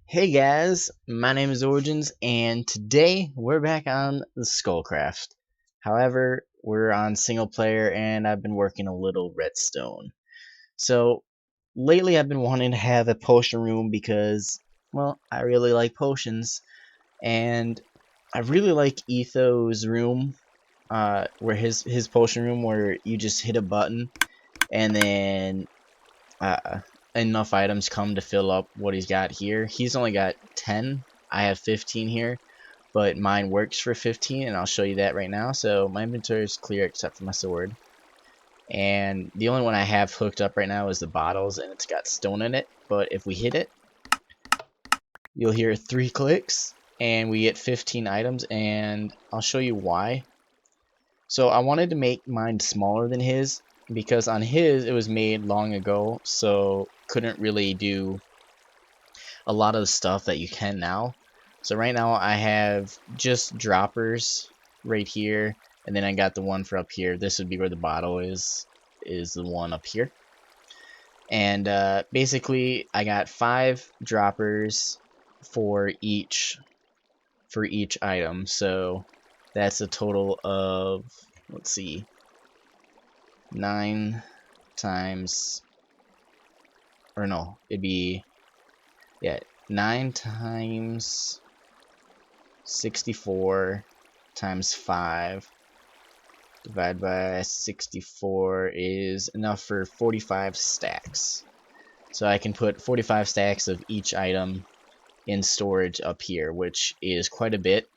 Hey guys, my name is Originz, and today we're back on the ScullCraft. However, we're on single player, and I've been working a little redstone. So, lately I've been wanting to have a potion room because, well, I really like potions, and I really like Etho's room, where his potion room, where you just hit a button, and then uh, enough items come to fill up what he's got here. He's only got 10. I have 15 here, but mine works for 15, and I'll show you that right now. So my inventory is clear except for my sword. And the only one I have hooked up right now is the bottles, and it's got stone in it. But if we hit it, you'll hear 3 clicks, and we get 15 items, and I'll show you why. So I wanted to make mine smaller than his, because on his it was made long ago, so couldn't really do a lot of the stuff that you can now. So right now I have just droppers right here, and then I got the one for up here. This would be where the bottle is the one up here. And basically I got 5 droppers for each item. So that's a total of, let's see, 9 times, or no, it'd be, yeah, 9 times 64 times 5 divided by 64 is enough for 45 stacks. So I can put 45 stacks of each item in storage up here, which is quite a bit.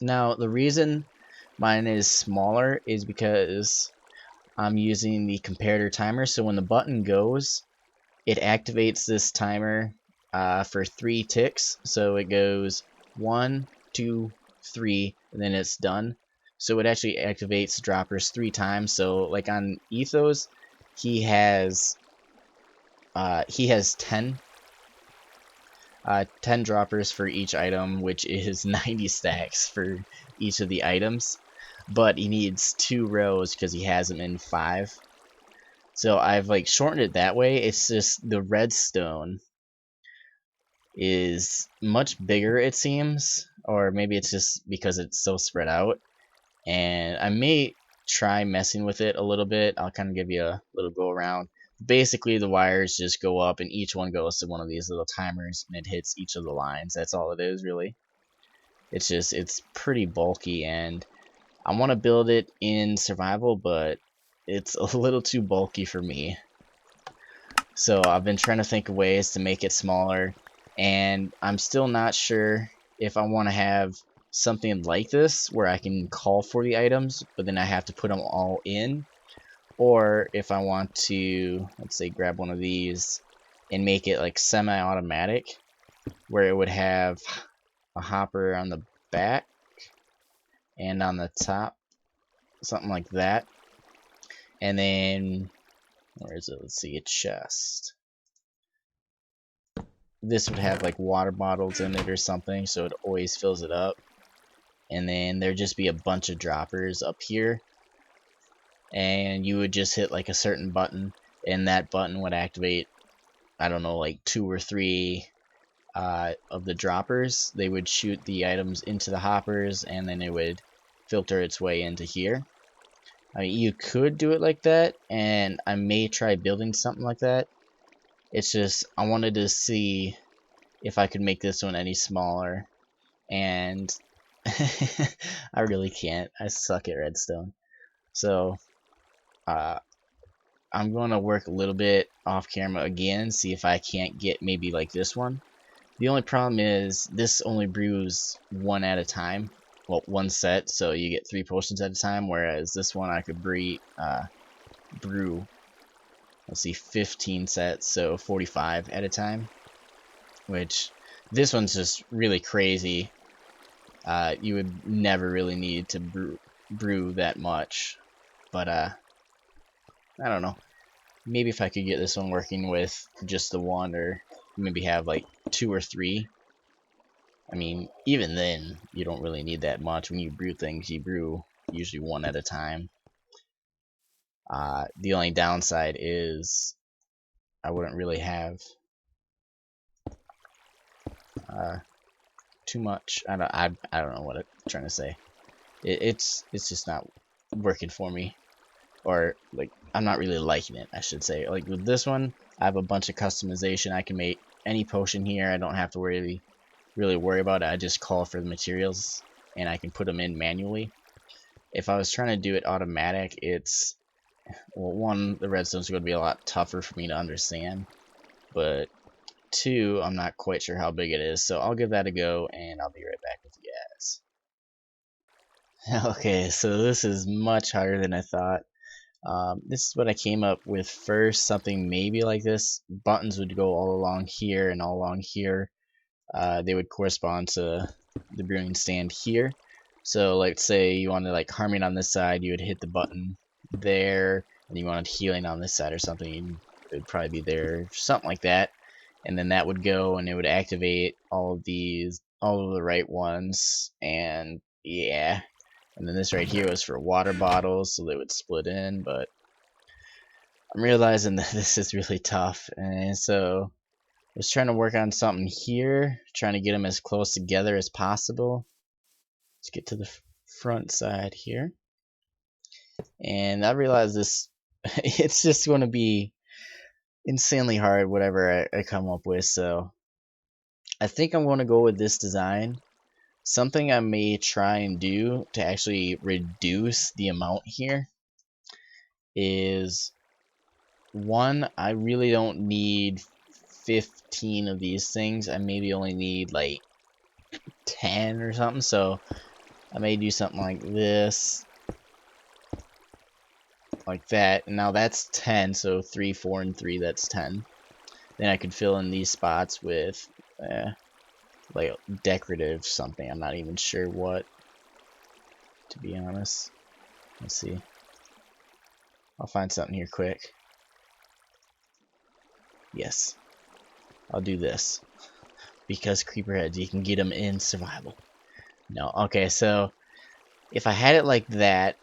Now, the reason mine is smaller is because I'm using the comparator timer. So when the button goes, it activates this timer for 3 ticks. So it goes 1, 2, 3, and then it's done. So it actually activates droppers 3 times. So like on Ethos, he has 10 droppers for each item, which is 90 stacks for each of the items. But he needs 2 rows because he has them in 5. So I've like shortened it that way. It's just the redstone is much bigger, it seems, or maybe it's just because it's so spread out. And I may try messing with it a little bit. I'll kind of give you a little go around. Basically, the wires just go up, and each one goes to one of these little timers, and it hits each of the lines. That's all it is, really. It's pretty bulky, and I want to build it in survival, but it's a little too bulky for me. So I've been trying to think of ways to make it smaller, and I'm still not sure if I want to have something like this where I can call for the items, but then I have to put them all in, or if I want to, let's say, grab one of these and make it like semi-automatic, where it would have a hopper on the back and on the top, something like that. And then, where is it? Let's see, a chest. This would have like water bottles in it or something, so it always fills it up. And then there'd just be a bunch of droppers up here, and you would just hit like a certain button, and that button would activate, I don't know, like 2 or 3 of the droppers. They would shoot the items into the hoppers, and then it would filter its way into here. I mean, you could do it like that, and I may try building something like that. It's just I wanted to see if I could make this one any smaller, and I really can't. I suck at redstone. So I'm going to work a little bit off camera again, see if I can't get maybe like this one. The only problem is this only brews 1 at a time. Well, 1 set, so you get 3 potions at a time, whereas this one I could brew, let's see, 15 sets, so 45 at a time. Which, this one's just really crazy. You would never really need to brew that much. But, I don't know. Maybe if I could get this one working with just the 1, or maybe have like 2 or 3. I mean, even then, you don't really need that much. When you brew things, you brew usually 1 at a time. The only downside is I wouldn't really have too much. I don't know what I'm trying to say. It's just not working for me, or like I'm not really liking it, I should say. Like with this one, I have a bunch of customization. I can make any potion here. I don't have to really worry about it. I just call for the materials and I can put them in manually. If I was trying to do it automatic, it's, well, one, the redstone's going to be a lot tougher for me to understand, but two, I'm not quite sure how big it is, so I'll give that a go and I'll be right back with you guys. Okay, so this is much harder than I thought. This is what I came up with first, something maybe like this. Buttons would go all along here and all along here. They would correspond to the brewing stand here. So let's say you wanted like harming on this side, you would hit the button there, and you wanted healing on this side or something, it would probably be there, something like that. And then that would go and it would activate all of these, all of the right ones, and yeah. And then this right here was for water bottles, so they would split in, but I'm realizing that this is really tough, and so I was trying to work on something here, trying to get them as close together as possible. Let's get to the front side here. And I realized this, it's just going to be insanely hard, whatever I come up with, so I think I'm going to go with this design. Something I may try and do to actually reduce the amount here is, one, I really don't need 15 of these things. I maybe only need like 10 or something, so I may do something like this, like that. And now that's 10, so 3, 4, and 3, that's 10. Then I could fill in these spots with like decorative something. I'm not even sure what, to be honest. Let's see. I'll find something here quick. Yes, I'll do this. Because creeper heads, you can get them in survival. No, okay, so if I had it like that,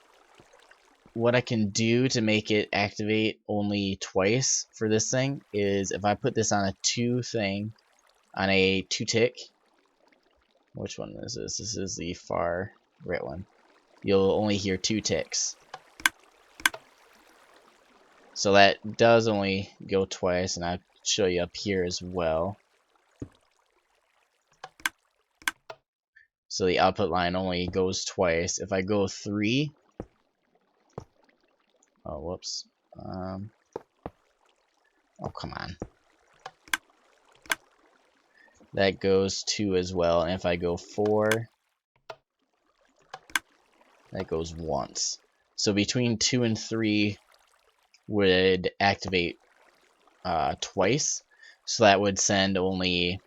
what I can do to make it activate only twice for this thing is if I put this on a 2 thing, on a 2 tick. Which one is this? This is the far right one. You'll only hear 2 ticks. So that does only go twice, and I'll show you up here as well. So the output line only goes twice. If I go 3, oh whoops, oh come on, that goes 2 as well. And if I go 4, that goes once. So between 2 and 3 would activate twice. So that would send only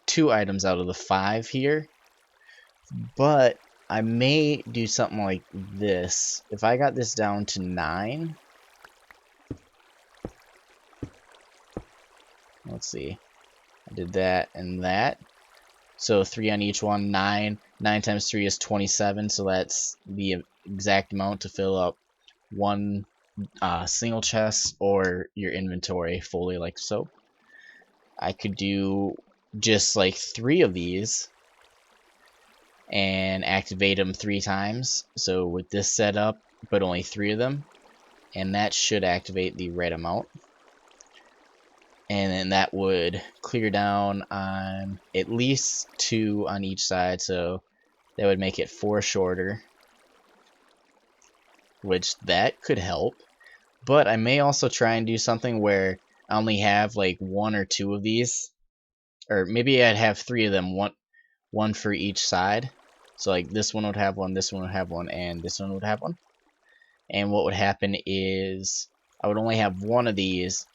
2 items out of the 5 here. But I may do something like this. If I got this down to 9, let's see, I did that and that. So 3 on each one, 9. 9 times 3 is 27, so that's the exact amount to fill up one single chest or your inventory fully, like so. I could do just like 3 of these and activate them 3 times. So with this setup, but only 3 of them, and that should activate the right amount. And then that would clear down on at least 2 on each side, so that would make it 4 shorter, which that could help. But I may also try and do something where I only have like 1 or 2 of these, or maybe I'd have 3 of them, one for each side. So like this one would have one, this one would have one, and this one would have one. And what would happen is I would only have 1 of these,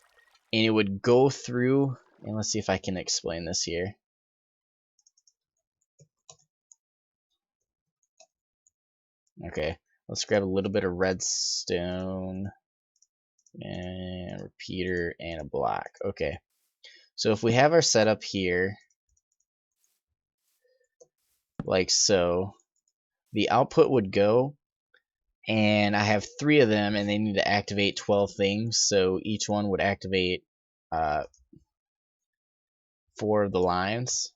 and it would go through, and let's see if I can explain this here. Okay, let's grab a little bit of redstone and a repeater and a block. Okay, so if we have our setup here like so, the output would go, and I have 3 of them, and they need to activate 12 things, so each one would activate 4 of the lines.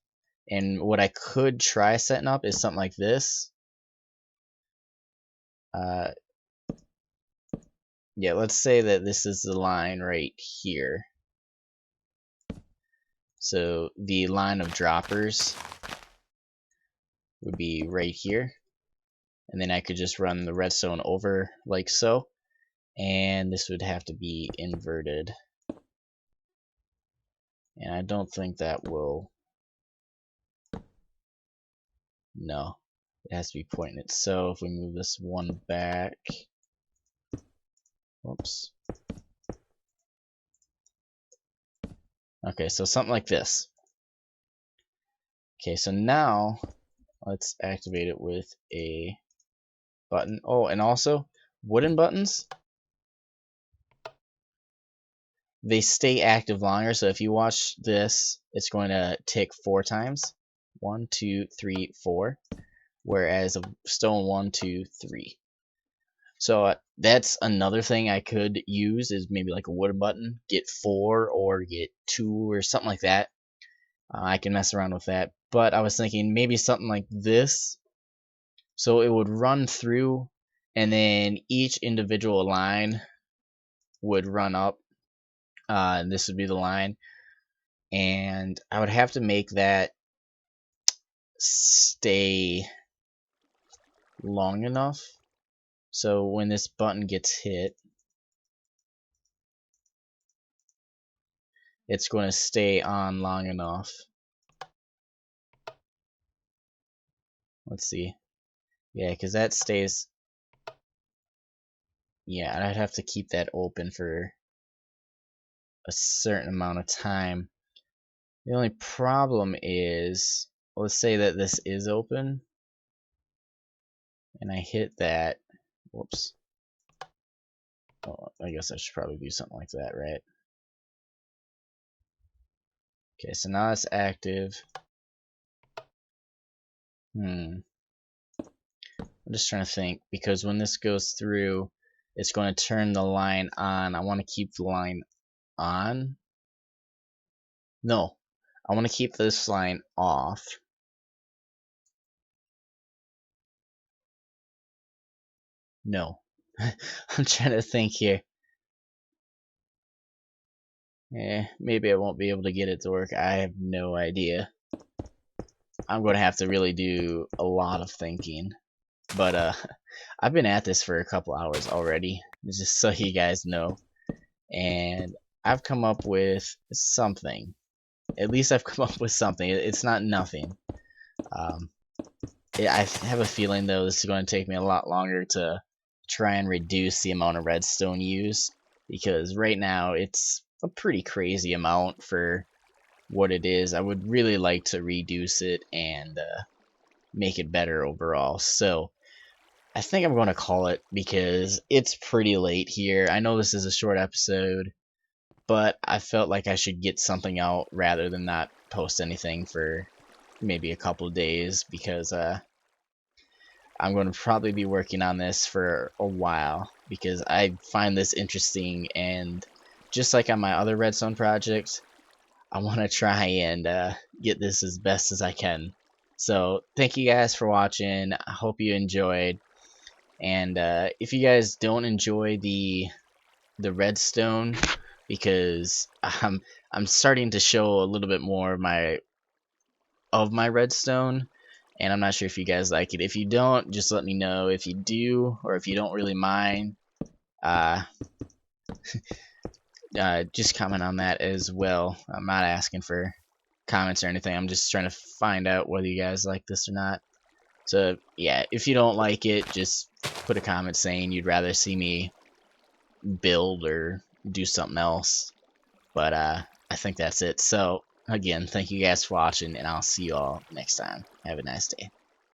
And what I could try setting up is something like this. Yeah, let's say that this is the line right here. So the line of droppers would be right here. And then I could just run the redstone over like so. And this would have to be inverted. And I don't think that will... No, it has to be pointing it. So if we move this one back... Whoops. Okay, so something like this. Okay, so now let's activate it with a button. Oh, and also wooden buttons, they stay active longer. So if you watch this, it's going to tick 4 times. 1, 2, 3, 4. Whereas a stone 1, 2, 3. So that's another thing I could use is maybe like a wooden button. Get 4 or get 2 or something like that. I can mess around with that. But I was thinking maybe something like this. So it would run through and then each individual line would run up. And this would be the line. And I would have to make that stay long enough. So when this button gets hit, it's going to stay on long enough. Let's see. Yeah, because that stays... Yeah, I'd have to keep that open for a certain amount of time. The only problem is, let's say that this is open, and I hit that. Whoops. Oh, I guess I should probably do something like that, right? Okay, so now it's active. I'm just trying to think, because when this goes through, it's going to turn the line on. I want to keep the line on. No, I want to keep this line off. No. I'm trying to think here. Maybe I won't be able to get it to work. I have no idea. I'm going to have to really do a lot of thinking. But I've been at this for a couple hours already, just so you guys know. And I've come up with something. At least I've come up with something. It's not nothing. I have a feeling, though, this is going to take me a lot longer to try and reduce the amount of redstone used. Because right now, it's a pretty crazy amount for what it is. I would really like to reduce it and make it better overall. So I think I'm going to call it because it's pretty late here. I know this is a short episode, but I felt like I should get something out rather than not post anything for maybe a couple days, because I'm going to probably be working on this for a while because I find this interesting, and just like on my other redstone project, I want to try and get this as best as I can. So thank you guys for watching. I hope you enjoyed. And if you guys don't enjoy the redstone, because I'm starting to show a little bit more of my redstone, and I'm not sure if you guys like it. If you don't, just let me know. If you do, or if you don't really mind, just comment on that as well. I'm not asking for comments or anything. I'm just trying to find out whether you guys like this or not. So yeah, if you don't like it, just put a comment saying you'd rather see me build or do something else. But I think that's it. So again, thank you guys for watching, and I'll see you all next time. Have a nice day.